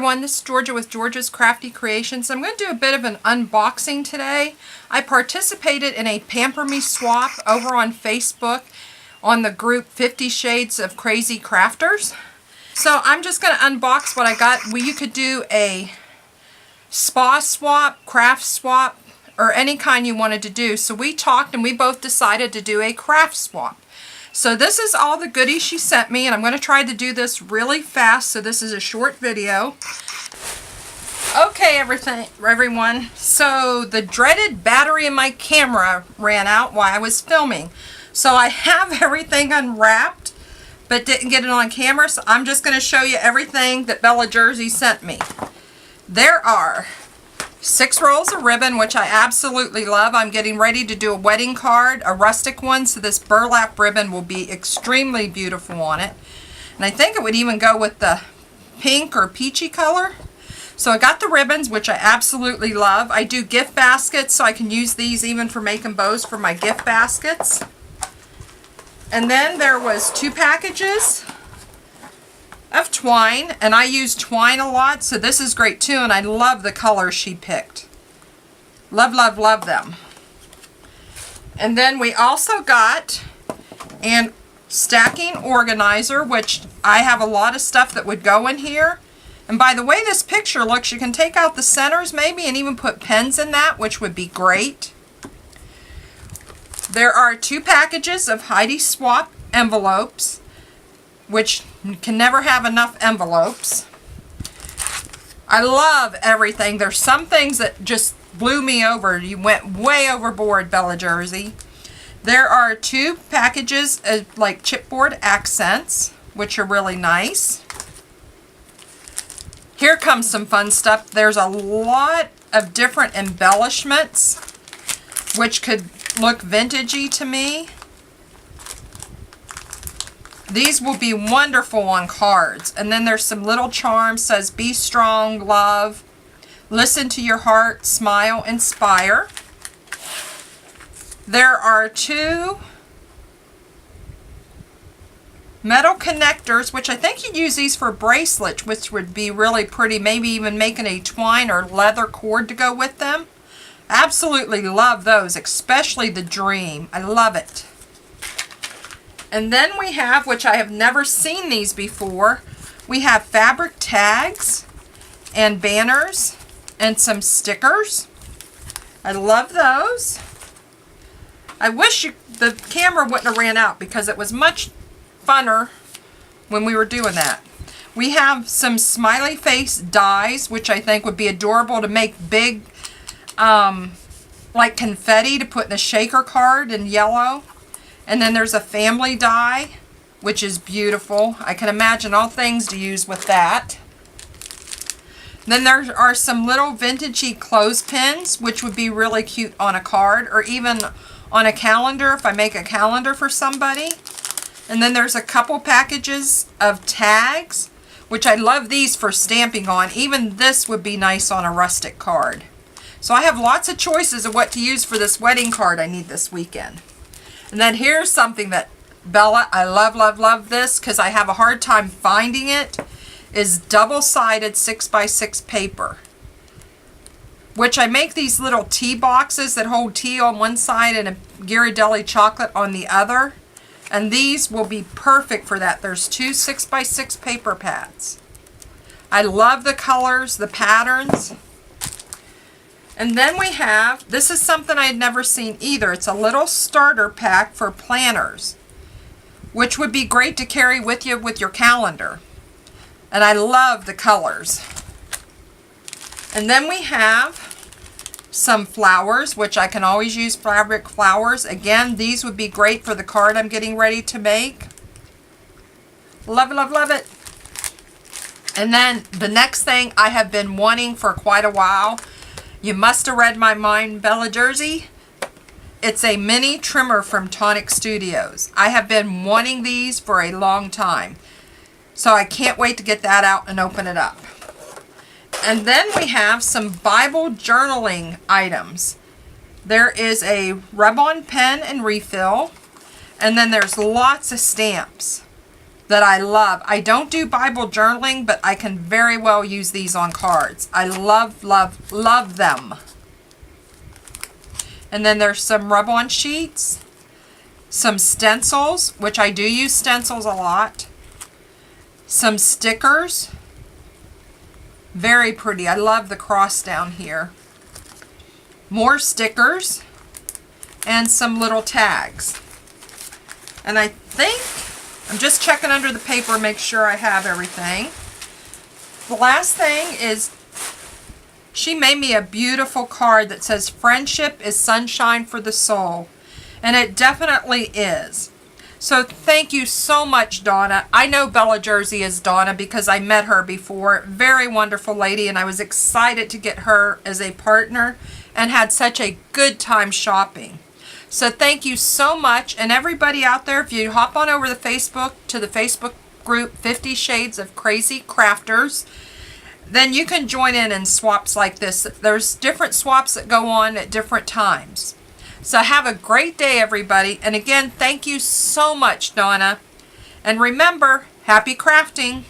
everyone, this is Georgia with Georgia's Crafty Creations. I'm going to do a bit of an unboxing today. I participated in a Pamper Me swap over on Facebook on the group 50 Shades of Crazy Crafters. So I'm just going to unbox what I got. You could do a spa swap, craft swap, or any kind you wanted to do. So we talked and we both decided to do a craft swap. So this is all the goodies she sent me, and I'm going to try to do this really fast, so this is a short video. Okay, everyone. So the dreaded battery in my camera ran out while I was filming. So I have everything unwrapped, but didn't get it on camera, so I'm just going to show you everything that Bella Jersey sent me. There are 6 rolls of ribbon, which I absolutely love. I'm getting ready to do a wedding card, a rustic one, so this burlap ribbon will be extremely beautiful on it. And I think it would even go with the pink or peachy color. So I got the ribbons, which I absolutely love. I do gift baskets, so I can use these even for making bows for my gift baskets. And then there was 2 packages of twine, and I use twine a lot, so this is great too, and I love the colors she picked. Love, love, love them. And then we also got a stacking organizer, which I have a lot of stuff that would go in here. And by the way this picture looks, you can take out the centers maybe and even put pens in that, which would be great. There are 2 packages of Heidi Swap envelopes, which you can never have enough envelopes. I love everything. There's some things that just blew me over. You went way overboard, Bella Jersey. There are 2 packages of like chipboard accents, which are really nice. Here comes some fun stuff. There's a lot of different embellishments, which could look vintagey to me. These will be wonderful on cards. And then there's some little charms. Says be strong, love, listen to your heart, smile, inspire. There are 2 metal connectors, which I think you'd use these for bracelets, which would be really pretty. Maybe even making a twine or leather cord to go with them. Absolutely love those, especially the Dream. I love it. And then we have, which I have never seen these before, we have fabric tags and banners and some stickers. I love those. I wish the camera wouldn't have ran out because it was much funner when we were doing that. We have some smiley face dies, which I think would be adorable to make big, like confetti to put in a shaker card in yellow. And then there's a family die, which is beautiful. I can imagine all things to use with that. Then there are some little vintagey clothespins, which would be really cute on a card or even on a calendar if I make a calendar for somebody. And then there's a couple packages of tags, which I love these for stamping on. Even this would be nice on a rustic card. So I have lots of choices of what to use for this wedding card I need this weekend. And then here's something that Bella, I love, love, love this because I have a hard time finding it, is double-sided 6x6 paper. Which I make these little tea boxes that hold tea on one side and a Ghirardelli chocolate on the other. And these will be perfect for that. There's 2 6x6 paper pads. I love the colors, the patterns. And then we have, this is something I had never seen either. It's a little starter pack for planners, which would be great to carry with you with your calendar. And I love the colors. And then we have some flowers, which I can always use fabric flowers. Again, these would be great for the card I'm getting ready to make. Love it, love, love it. And then the next thing I have been wanting for quite a while. You must have read my mind, Bella Jersey. It's a mini trimmer from Tonic Studios. I have been wanting these for a long time. So I can't wait to get that out and open it up. And then we have some Bible journaling items. There is a rub-on pen and refill. And then there's lots of stamps. that I love. I don't do Bible journaling, but I can very well use these on cards. I love, love, love them. And then there's some rub-on sheets, some stencils, which I do use stencils a lot, some stickers. Very pretty. I love the cross down here. More stickers and some little tags. And I think, I'm just checking under the paper, make sure I have everything. The last thing is, she made me a beautiful card that says, "Friendship is sunshine for the soul." And it definitely is. So thank you so much, Donna. I know Bella Jersey as Donna because I met her before. Very wonderful lady, and I was excited to get her as a partner and had such a good time shopping. So thank you so much. And everybody out there, if you hop on over to the Facebook group 50 Shades of Crazy Crafters, then you can join in swaps like this. There's different swaps that go on at different times. So have a great day, everybody. And again, thank you so much, Donna. And remember, happy crafting.